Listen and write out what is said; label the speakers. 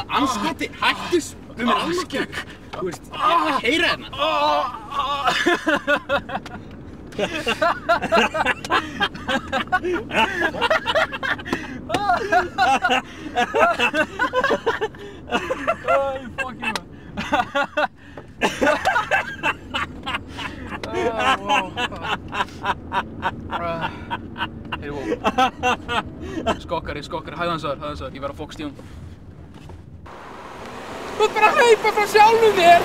Speaker 1: Anskoti, hættu mér alskegg. Þú veist, heyra hérna.
Speaker 2: Skokkari, hæðansaður, ég verð að fókst í hún. Þú ert bara að hlaupa frá sjálfum þér!